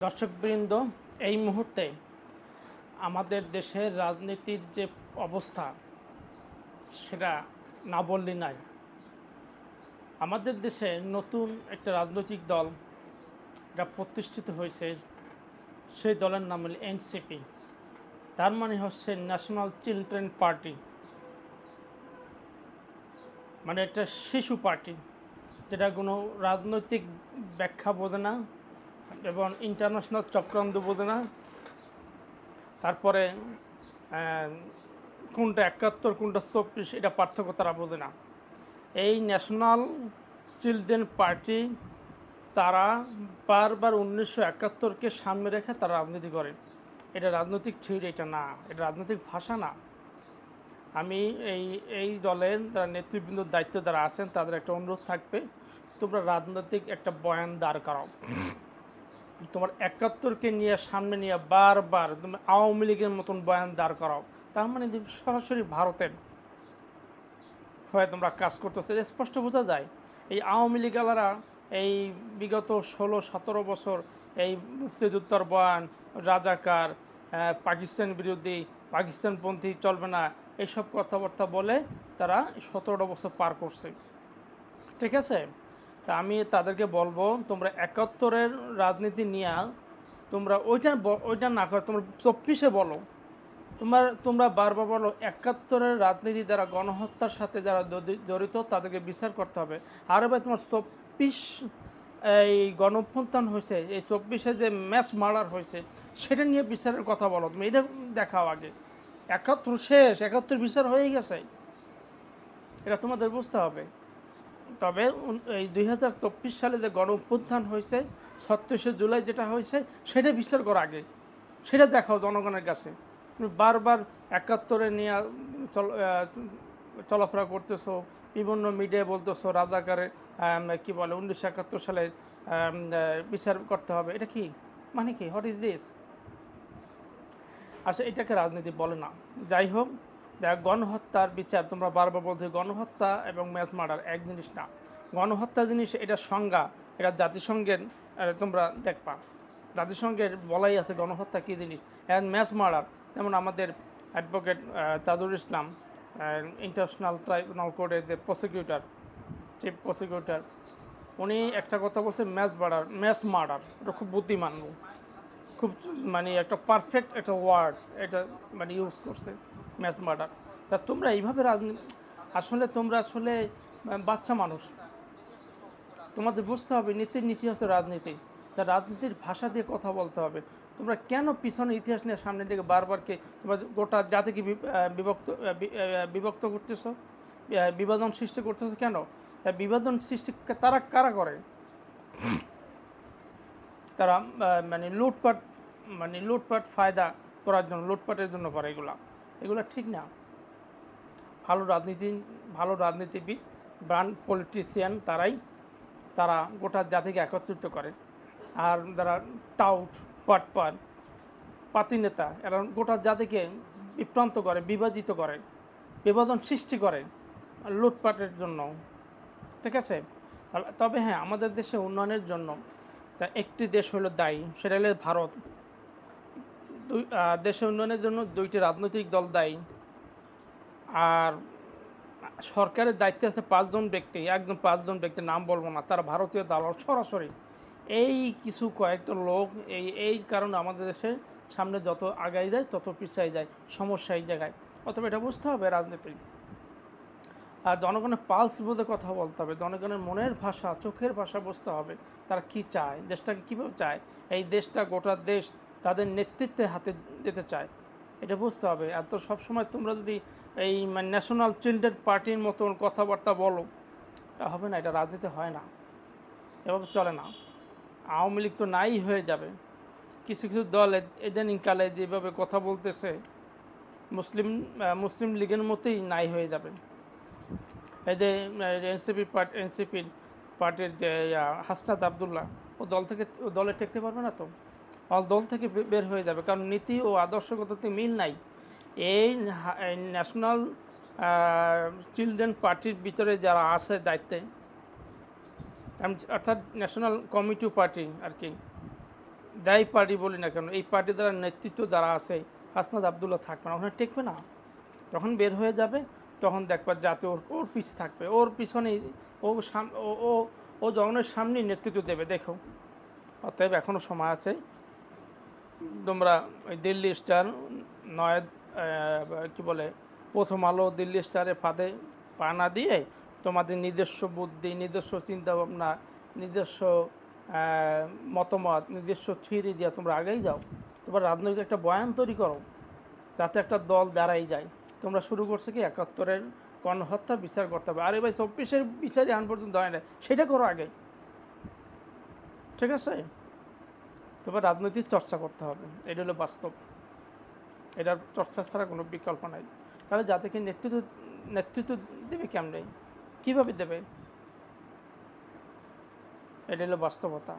দর্শকবৃন্দ, এই মুহূর্তে আমাদের দেশের রাজনীতির যে অবস্থা সেটা না বললে নাই। আমাদের দেশে নতুন একটা রাজনৈতিক দল এটা প্রতিষ্ঠিত হয়েছে, সেই দলের নাম হল এনসিপি। তার মানে হচ্ছে ন্যাশনাল চিলড্রেন পার্টি, মানে একটা শিশু পার্টি যেটা কোনো রাজনৈতিক ব্যাখ্যা বোঝে না এবং ইন্টারন্যাশনাল চক্রান্ত বোঝে না। তারপরে কোনটা ৭১ কোনটা ২৪ এটা পার্থক্য তারা বোঝে না। এই ন্যাশনাল চিলড্রেন পার্টি তারা বারবার ১৯৭১কে সামনে রেখে তারা রাজনীতি করে। এটা রাজনৈতিক থিওরি, এটা না, এটা রাজনৈতিক ভাষা না। আমি এই দলের যারা নেতৃবৃন্দর দায়িত্ব যারা আছেন তাদের একটা অনুরোধ থাকবে, তোমরা রাজনৈতিক একটা বয়ান দাঁড় করাও। তোমার ৭১কে নিয়ে সামনে নিয়ে বারবার তুমি আওয়ামী লীগের মতন বয়ান দাঁড় করাও, তার মানে সরাসরি ভারতের হয়ে তোমরা কাজ করতেছে, স্পষ্ট বোঝা যায়। এই আওয়ামী লীগালারা এই বিগত ১৬-১৭ বছর এই মুক্তিযোদ্ধার বয়ান, রাজাকার, পাকিস্তান বিরোধী, পাকিস্তানপন্থী চলবে না, এইসব কথাবার্তা বলে তারা ১৭টা বছর পার করছে। ঠিক আছে, তা আমি তাদেরকে বলবো, তোমরা ৭১-এর রাজনীতি নিয়ে তোমরা ওইটা না করে তোমরা ২৪-এ বলো। তোমরা বারবার বলো ৭১-এর রাজনীতি যারা গণহত্যার সাথে যারা জড়িত তাদেরকে বিচার করতে হবে। আর ভাই তোমার ২৪ এই গণঅভ্যুত্থান হয়েছে, এই ২৪-এ যে ম্যাস মার্ডার হয়েছে সেটা নিয়ে বিচারের কথা বলো। তুমি এটা দেখাও আগে। ৭১ শেষ, ৭১ বিচার হয়ে গেছে, এটা তোমাদের বুঝতে হবে। তবে এই ২০২৪ সালে যে গণঅভ্যুত্থান হয়েছে, ৩৬শে জুলাই যেটা হয়েছে সেটা বিচার করো আগে, সেটা দেখাও জনগণের কাছে। তুমি বারবার ৭১-এ নিয়ে চলাফেরা করতেছো, বিভিন্ন মিডিয়ায় বলতেছো রাজাকারে কী বলে ১৯৭১ সালে বিচার করতে হবে। এটা কি মানে কি? What is this? আসলে এটাকে রাজনীতি বলে না। যাই হোক, গণহত্যার বিচার তোমরা বারবার বলতে, গণহত্যা এবং ম্যাস মার্ডার এক জিনিস না। গণহত্যা জিনিস, এটা সংজ্ঞা, এটা জাতিসংঘের তোমরা দেখবা, জাতিসংঘের বলাই আছে গণহত্যা কী জিনিস। অ্যান্ড ম্যাস মার্ডার, যেমন আমাদের advocate Tajul Islam, international tribunal কোর্টের যে প্রসিকিউটর, চিফ প্রসিকিউটর, উনি একটা কথা বলছে, ম্যাস মার্ডার। এটা খুব বুদ্ধিমান, খুব মানে একটা পারফেক্ট একটা ওয়ার্ড এটা মানে ইউজ করছে, ম্যাস মার্ডার। তা তোমরা এইভাবে আসলে তোমরা আসলে বাচ্চা মানুষ, তোমাদের বুঝতে হবে নীতি হচ্ছে রাজনীতি। তা রাজনীতির ভাষা দিয়ে কথা বলতে হবে। তোমরা কেন পিছনে ইতিহাস নিয়ে সামনের দিকে বারবারকে তোমরা গোটা জাতিকে বিভক্ত করতেছো, বিভাজন সৃষ্টি করতেছো কেন? তা বিভাজন সৃষ্টি তারা কারা করে? তারা লুটপাট ফায়দা করার জন্য, লুটপাটের জন্য করে। এগুলো ঠিক না। ভালো রাজনীতিবিদ, ব্রান্ড পলিটিশিয়ান তারা গোটা জাতিকে একত্রিত করে। আর যারা টাউট, পাটপার, পাতি নেতা, এরা গোটা জাতিকে বিভ্রান্ত করে, বিভাজিত করে, বিভাজন সৃষ্টি করে লুটপাটের জন্য। ঠিক আছে, তবে হ্যাঁ, আমাদের দেশে উন্নয়নের জন্য তা একটি দেশ হলো দায়ী, সেটা হলো ভারত। দেশের উন্নয়নের জন্য দুইটি রাজনৈতিক দল দায়ী। আর সরকারের দায়িত্বে আছে ৫ জন ব্যক্তি, একদম ৫ জন ব্যক্তির নাম বলবো না, তারা ভারতীয় দালাল সরাসরি। এই কিছু কয়েকটা লোক এই কারণে আমাদের দেশে সামনে যত আগাই যায় তত পিছাই যায়, সমস্যা এই জায়গায়। অথবা এটা বুঝতে হবে রাজনীতি। আর জনগণের পালস বুঝে কথা বলতে হবে, জনগণের মনের ভাষা, চোখের ভাষা বুঝতে হবে, তারা কি চায়, দেশটাকে কীভাবে চায়, এই দেশটা গোটা দেশ তাদের নেতৃত্বের হাতে দিতে চায়, এটা বুঝতে হবে। আর তো সবসময় তোমরা যদি এই ন্যাশনাল চিলড্রেন পার্টির মতন কথাবার্তা বলো, হবে না, এটা রাজনীতি হয় না, এভাবে চলে না। আওয়ামী লীগ তো নাই হয়ে যাবে। কিছু কিছু দল ইদানিংকালে যেভাবে কথা বলতেছে, মুসলিম লীগের মতোই নাই হয়ে যাবে। এই যে এনসিপির পার্টির যে হাসনাত আবদুল্লাহ, ও দলে টেকতে পারবে না তো, দল থেকে বের হয়ে যাবে, কারণ নীতি ও আদর্শগততে মিল নাই। এই ন্যাশনাল চিলড্রেন পার্টির ভিতরে যারা আছে দায়িত্বে, অর্থাৎ ন্যাশনাল কমিটি পার্টি আর কি, যাই পার্টি বলি না কেন, এই পার্টি দ্বারা নেতৃত্ব দ্বারা আছে হাসনাত আবদুল্লাহ থাকবে না, ওখানে টিকবে না। যখন বের হয়ে যাবে তখন দেখবা যাতে ওর ওর পিছে থাকবে, ওর পিছনেই ও ও ও ও জগনের সামনেই নেতৃত্ব দেবে, দেখো। অতএব এখনও সময় আছে। তোমরা ওই দিল্লি স্টার নয় কী বলে প্রথম আলো, দিল্লি স্টারে ফাঁদে পা না দিয়ে তোমাদের নিজস্ব বুদ্ধি, নিজস্ব চিন্তাভাবনা, নিজস্ব মতামত, নিজস্ব থিওরি দিয়ে তোমরা আগেই যাও। তোমরা রাজনৈতিক একটা বয়ান তৈরি করো, তাতে একটা দল দাঁড়াই যায়। তোমরা শুরু করছো কি 71-এর গণহত্যা বিচার করতে হবে, আরে ভাই 24-এর বিচারই আন পর্যন্ত হয় না, সেটা করো আগে, ঠিক আছে? তবে রাজনৈতিক চর্চা করতে হবে, এটা হলো বাস্তব, এটার চর্চা ছাড়া কোনো বিকল্প নাই। তাহলে যাদেরকে নেতৃত্ব দেবে কেমনে, কীভাবে দেবে, এটা হলো বাস্তবতা।